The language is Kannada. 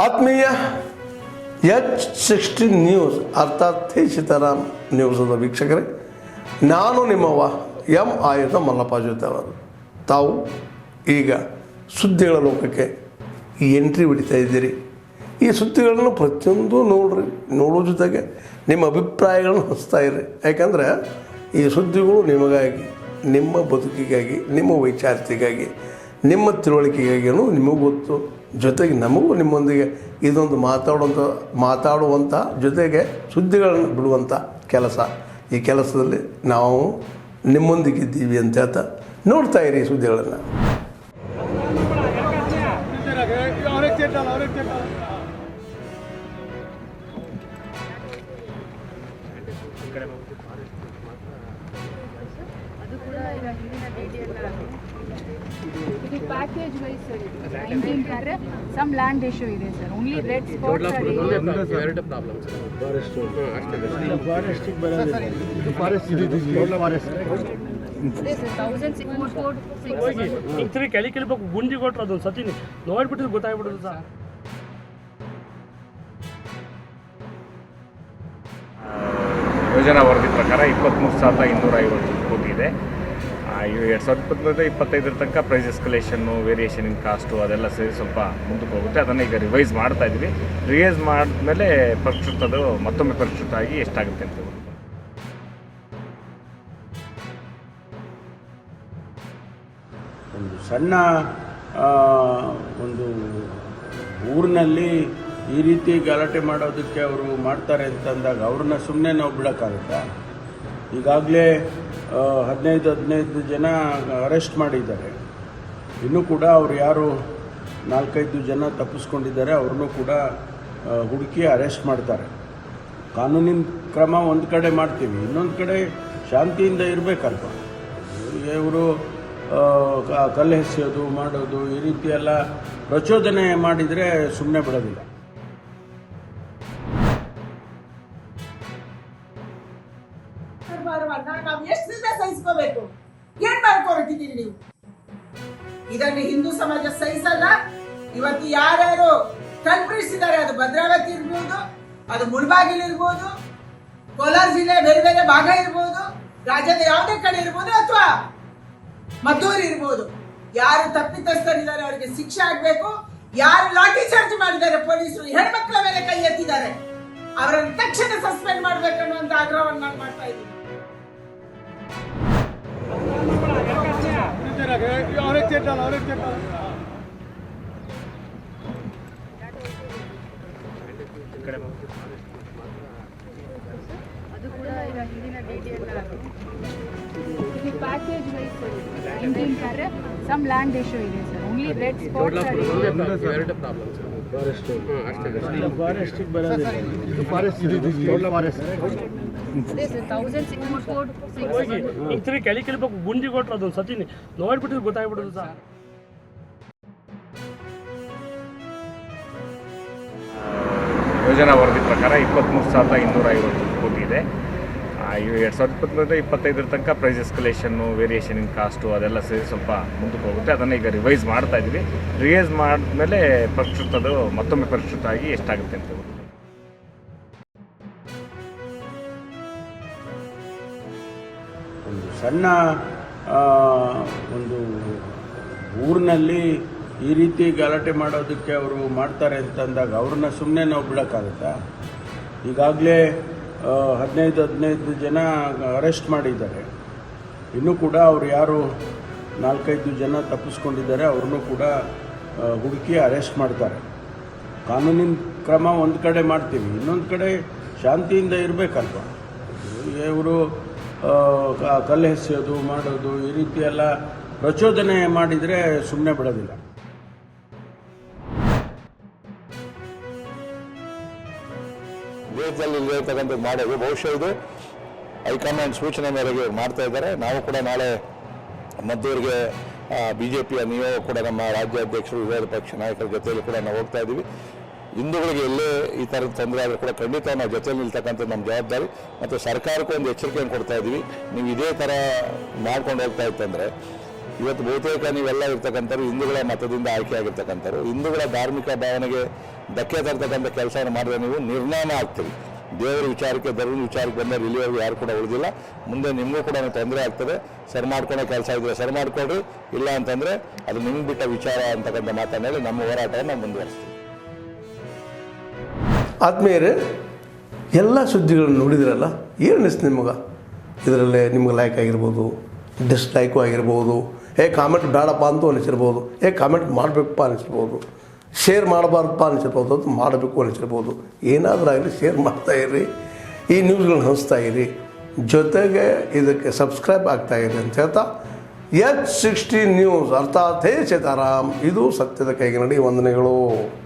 ಆತ್ಮೀಯ H16 ನ್ಯೂಸ್ ಅರ್ಥಾತ್ ಸೀತಾರಾಮ್ ನ್ಯೂಸದ ವೀಕ್ಷಕರೇ, ನಾನು ನಿಮ್ಮವ ಎಂ ಆಯುಧ ಮಲ್ಲಪ್ಪ ಜೊತೆ ಅವರು. ತಾವು ಈಗ ಸುದ್ದಿಗಳ ಲೋಕಕ್ಕೆ ಎಂಟ್ರಿ ಹೊಡಿತಾ ಇದ್ದೀರಿ. ಈ ಸುದ್ದಿಗಳನ್ನು ಪ್ರತಿಯೊಂದು ನೋಡೋ ಜೊತೆಗೆ ನಿಮ್ಮ ಅಭಿಪ್ರಾಯಗಳನ್ನು ಹಂಚ್ತಾ ಇರ್ರಿ. ಯಾಕಂದರೆ ಈ ಸುದ್ದಿಗಳು ನಿಮಗಾಗಿ, ನಿಮ್ಮ ಬದುಕಿಗಾಗಿ, ನಿಮ್ಮ ವೈಚಾರಿಕೆಗಾಗಿ, ನಿಮ್ಮ ತಿಳುವಳಿಕೆಗಾಗಿಯೂ ನಿಮಗೂ ಗೊತ್ತು, ಜೊತೆಗೆ ನಮಗೂ ನಿಮ್ಮೊಂದಿಗೆ ಇದೊಂದು ಮಾತಾಡುವಂಥ ಜೊತೆಗೆ ಸುದ್ದಿಗಳನ್ನು ಬಿಡುವಂಥ ಕೆಲಸ. ಈ ಕೆಲಸದಲ್ಲಿ ನಾವು ನಿಮ್ಮೊಂದಿಗಿದ್ದೀವಿ ಅಂತ ಹೇಳ್ತಾ ನೋಡ್ತಾ ಇರಿ ಸುದ್ದಿಗಳನ್ನು. ಇದು ಪ್ಯಾಕೇಜ್ ವೈಸ್ ಸರ್. 19 ಕಾರ್ರೆ ಸಮ್ ಲ್ಯಾಂಡ್ ಇಶ್ಯೂ ಇದೆ sir. Only red spots are ಎರಡು ಪ್ರಾಬ್ಲಮ್ ಸರ್. ಫಾರೆಸ್ಟ್ ಅದೇ ಸರ್ 1646 ಇತರ ಕೆಳಿ ಕೆಳಬೇಕು ಗುಂಡಿ ಕೊಟ್ಟರು ಅದೊಂದು ಸತಿ ನೋಡ್ಬಿಟ್ಟು ಗೊತ್ತಾಗ್ಬಿಡೋದು ಸರ್. ಯೋಜನಾ ವರದಿ ಪ್ರಕಾರ 23,250 ಕೋಟಿ ಇದೆ. 2025 ತನಕ ಪ್ರೈಸ್ ಎಸ್ಕಲೇಷನ್ನು, ವೇರಿಯೇಷನ್ ಇನ್ ಕಾಸ್ಟು ಅದೆಲ್ಲ ಸೇರಿ ಸ್ವಲ್ಪ ಮುಂದಕ್ಕೆ ಹೋಗುತ್ತೆ. ಅದನ್ನು ಈಗ ರಿವೈಸ್ ಮಾಡ್ತಾ ಇದ್ವಿ. ರಿವೈಸ್ ಮಾಡಿದ್ಮೇಲೆ ಮತ್ತೊಮ್ಮೆ ಪರಿಷ್ಕೃತ ಆಗಿ ಎಷ್ಟಾಗುತ್ತೆ ಅಂತ. ಒಂದು ಸಣ್ಣ ಒಂದು ಊರಿನಲ್ಲಿ ಈ ರೀತಿ ಗಲಾಟೆ ಮಾಡೋದಕ್ಕೆ ಅವರು ಮಾಡ್ತಾರೆ ಅಂತಂದಾಗ ಅವ್ರನ್ನ ಸುಮ್ಮನೆ ನಾವು ಬಿಡೋಕ್ಕಾಗುತ್ತಾ? ಈಗಾಗಲೇ 15 ಜನ ಅರೆಸ್ಟ್ ಮಾಡಿದ್ದಾರೆ. ಇನ್ನೂ ಕೂಡ ಅವರು ಯಾರು 4-5 ಜನ ತಪ್ಪಿಸ್ಕೊಂಡಿದ್ದಾರೆ ಅವ್ರನ್ನೂ ಕೂಡ ಹುಡುಕಿ ಅರೆಸ್ಟ್ ಮಾಡ್ತಾರೆ. ಕಾನೂನಿನ ಕ್ರಮ ಒಂದು ಕಡೆ ಮಾಡ್ತೀವಿ, ಇನ್ನೊಂದು ಕಡೆ ಶಾಂತಿಯಿಂದ ಇರಬೇಕಲ್ವ. ಇವರು ಕಲ್ಲು ಎಸೆಯೋದು ಮಾಡೋದು ಈ ರೀತಿ ಎಲ್ಲ ಪ್ರಚೋದನೆ ಮಾಡಿದರೆ ಸುಮ್ಮನೆ ಬಿಡೋದಿಲ್ಲ. ನಾವು ಎಷ್ಟು ದಿನ ಸಹಿಸ್ಕೋಬೇಕು? ಏನ್ ಮಾಡ್ಕೊಳ್ತಿದ್ದೀರಿ ನೀವು? ಇದನ್ನು ಹಿಂದೂ ಸಮಾಜ ಸಹಿಸಲ್ಲ. ಇವತ್ತು ಯಾರ್ಯಾರು ಕಲ್ಪಿಸಿದ್ದಾರೆ, ಅದು ಭದ್ರಾವತಿ ಇರ್ಬೋದು, ಅದು ಮುಳಬಾಗಿಲು ಇರ್ಬೋದು, ಕೋಲಾರ ಜಿಲ್ಲೆ ಬೇರೆ ಬೇರೆ ಭಾಗ ಇರ್ಬೋದು, ರಾಜ್ಯದ ಯಾವುದೇ ಕಡೆ ಇರ್ಬೋದು, ಅಥವಾ ಮದ್ದೂರು ಇರ್ಬೋದು, ಯಾರು ತಪ್ಪಿತಸ್ಥರಿದ್ದಾರೆ ಅವರಿಗೆ ಶಿಕ್ಷೆ ಆಗ್ಬೇಕು. ಯಾರು ಲಾಠಿ ಚಾರ್ಜ್ ಮಾಡಿದ್ದಾರೆ ಪೊಲೀಸರು, ಹೆಣ್ಮಕ್ಳ ಮೇಲೆ ಕೈ ಎತ್ತಿದ್ದಾರೆ, ಅವರನ್ನು ತಕ್ಷಣ ಸಸ್ಪೆಂಡ್ ಮಾಡ್ಬೇಕನ್ನುವಂತ ಆಗ್ರಹವನ್ನು ನಾನು ಮಾಡ್ತಾ ಇದ್ದೀನಿ. ಅದು ಕೂಡ ಈಗ ಹಿಂದಿನ ಡೀಟೇಲ್ ಇದು ಪ್ಯಾಕೇಜ್ ವೈಸ್ ಸರ್. 19 ಕಾರ್ರೆ ಸಮ್ ಲ್ಯಾಂಡ್ ಇಶ್ಯೂ ಇದೆ sir. Only red spots are ಎರಡು ಪ್ರಾಬ್ಲಮ್ ಸರ್. ಅದೇ ಸರ್ 1646 ಇತರ ಕೆಳಿ ಕೆಳಬೇಕು ಗುಂಡಿ ಕೊಟ್ಟರು ಅದೊಂದು ಸತಿ ನೋಡ್ಬಿಟ್ಟು ಗೊತ್ತಾಗ್ಬಿಡೋದು ಸರ್. ಯೋಜನಾ ವರದಿ ಪ್ರಕಾರ 23,250 ಕೋಟಿ ಇದೆ. 2025 ತನಕ ಪ್ರೈಸ್ ಎಸ್ಕಲೇಷನ್ನು, ವೇರಿಯೇಷನ್ ಇನ್ ಕಾಸ್ಟು ಅದೆಲ್ಲ ಸೇರಿ ಸ್ವಲ್ಪ ಮುಂದಕ್ಕೆ ಹೋಗುತ್ತೆ. ಅದನ್ನು ಈಗ ರಿವೈಸ್ ಮಾಡ್ತಾ ಇದ್ವಿ. ರಿವೈಸ್ ಮಾಡಿದ್ಮೇಲೆ ಮತ್ತೊಮ್ಮೆ ಪರಿಷ್ಕೃತ ಆಗಿ ಎಷ್ಟಾಗುತ್ತೆ ಅಂತ. ಒಂದು ಸಣ್ಣ ಒಂದು ಊರಿನಲ್ಲಿ ಈ ರೀತಿ ಗಲಾಟೆ ಮಾಡೋದಕ್ಕೆ ಅವರು ಮಾಡ್ತಾರೆ ಅಂತಂದಾಗ ಅವ್ರನ್ನ ಸುಮ್ಮನೆ ನಾವು ಬಿಡೋಕ್ಕಾಗುತ್ತಾ? ಈಗಾಗಲೇ 15 ಜನ ಅರೆಸ್ಟ್ ಮಾಡಿದ್ದಾರೆ. ಇನ್ನೂ ಕೂಡ ಅವರು ಯಾರು 4-5 ಜನ ತಪ್ಪಿಸ್ಕೊಂಡಿದ್ದಾರೆ ಅವ್ರನ್ನೂ ಕೂಡ ಹುಡುಕಿ ಅರೆಸ್ಟ್ ಮಾಡ್ತಾರೆ. ಕಾನೂನಿನ ಕ್ರಮ ಒಂದು ಕಡೆ ಮಾಡ್ತೀವಿ, ಇನ್ನೊಂದು ಕಡೆ ಶಾಂತಿಯಿಂದ ಇರಬೇಕಲ್ವ. ಇವರು ಕಲ್ಲು ಎಸೆಯೋದು ಮಾಡೋದು ಈ ರೀತಿ ಎಲ್ಲ ಪ್ರಚೋದನೆ ಮಾಡಿದರೆ ಸುಮ್ಮನೆ ಬಿಡೋದಿಲ್ಲ. ದೇಶದಲ್ಲಿ ಇಲ್ಲಿರ್ತಕ್ಕಂಥದ್ದು ಮಾಡೋದು ಬಹುಶಃ ಇದು ಹೈಕಮಾಂಡ್ ಸೂಚನೆ ಮೇರೆಗೆ ಮಾಡ್ತಾ ಇದ್ದಾರೆ. ನಾವು ಕೂಡ ನಾಳೆ ಮದ್ದೂರಿಗೆ BJPಯ ನೀವು ಕೂಡ ನಮ್ಮ ರಾಜ್ಯಾಧ್ಯಕ್ಷರು, ವಿರೋಧ ಪಕ್ಷ ನಾಯಕರ ಜೊತೆಯಲ್ಲಿ ಕೂಡ ನಾವು ಹೋಗ್ತಾ ಇದ್ದೀವಿ. ಹಿಂದೂಗಳಿಗೆ ಎಲ್ಲೇ ಈ ಥರದ ತೊಂದರೆ ಆದರೂ ಕೂಡ ಖಂಡಿತ ನಾವು ಜೊತೆಯಲ್ಲಿ ನಿಲ್ತಕ್ಕಂಥದ್ದು ನಮ್ಮ ಜವಾಬ್ದಾರಿ. ಮತ್ತು ಸರ್ಕಾರಕ್ಕೂ ಒಂದು ಎಚ್ಚರಿಕೆಯನ್ನು ಕೊಡ್ತಾ ಇದ್ದೀವಿ. ನೀವು ಇದೇ ಥರ ಮಾಡ್ಕೊಂಡು ಹೋಗ್ತಾ ಇತ್ತಂದರೆ ಇವತ್ತು ಬಹುತೇಕ ನೀವೆಲ್ಲ ಇರ್ತಕ್ಕಂಥವ್ರು ಹಿಂದೂಗಳ ಮತದಿಂದ ಆಯ್ಕೆಯಾಗಿರ್ತಕ್ಕಂಥವ್ರು. ಹಿಂದೂಗಳ ಧಾರ್ಮಿಕ ಭಾವನೆಗೆ ಧಕ್ಕೆ ತರ್ತಕ್ಕಂಥ ಕೆಲಸವನ್ನು ಮಾಡಿದ್ರೆ ನೀವು ನಿರ್ನಾಮ ಆಗ್ತೀರಿ. ದೇವರ ವಿಚಾರಕ್ಕೆ, ಧರ್ಮದ ವಿಚಾರಕ್ಕೆ ಬಂದರೆ ಇಲ್ಲಿವರೆಗೂ ಯಾರು ಕೂಡ ಉಳಿದಿಲ್ಲ. ಮುಂದೆ ನಿಮಗೂ ಕೂಡ ತೊಂದರೆ ಆಗ್ತದೆ. ಸರಿ ಮಾಡ್ಕೊಳೋ ಕೆಲಸ ಇದ್ದರೆ ಸರಿ ಮಾಡ್ಕೊಳ್ರಿ, ಇಲ್ಲ ಅಂತಂದರೆ ಅದು ನಿಮ್ಗೆ ಬಿಟ್ಟ ವಿಚಾರ ಅಂತಕ್ಕಂಥ ಮಾತನ್ನೇಳಿ ನಮ್ಮ ಹೋರಾಟವನ್ನು ಮುಂದುವರಿಸ್ತೀವಿ. ಆದ್ಮೇಲೆ ಎಲ್ಲ ಸುದ್ದಿಗಳನ್ನು ನೋಡಿದ್ರಲ್ಲ, ಏನು ಅನಿಸ್ತು ನಿಮಗೆ? ಇದರಲ್ಲೇ ನಿಮ್ಗೆ ಲೈಕ್ ಆಗಿರ್ಬೋದು, ಡಿಸ್ಲೈಕು ಆಗಿರ್ಬೋದು, ಕಾಮೆಂಟ್ ಬೇಡಪ್ಪ ಅಂತೂ ಅನಿಸಿರ್ಬೋದು, ಕಾಮೆಂಟ್ ಮಾಡಬೇಕಪ್ಪ ಅನಿಸಿರ್ಬೋದು, ಶೇರ್ ಮಾಡಬಾರ್ದಪ್ಪ ಅನಿಸಿರ್ಬೋದು, ಅದು ಮಾಡಬೇಕು ಅನಿಸಿರ್ಬೋದು. ಏನಾದರೂ ಆಗಲಿ ಶೇರ್ ಮಾಡ್ತಾಯಿರಿ, ಈ ನ್ಯೂಸ್ಗಳನ್ನ ಹಂಚ್ತಾ ಇರಿ, ಜೊತೆಗೆ ಇದಕ್ಕೆ ಸಬ್ಸ್ಕ್ರೈಬ್ ಆಗ್ತಾಯಿರಿ ಅಂತ ಹೇಳ್ತಾ H16 ನ್ಯೂಸ್ ಅರ್ಥಾತ್ ಹೇ ಸೀತಾರಾಮ್, ಇದು ಸತ್ಯದ ಕೈಗೆ ನಡಿ. ವಂದನೆಗಳು.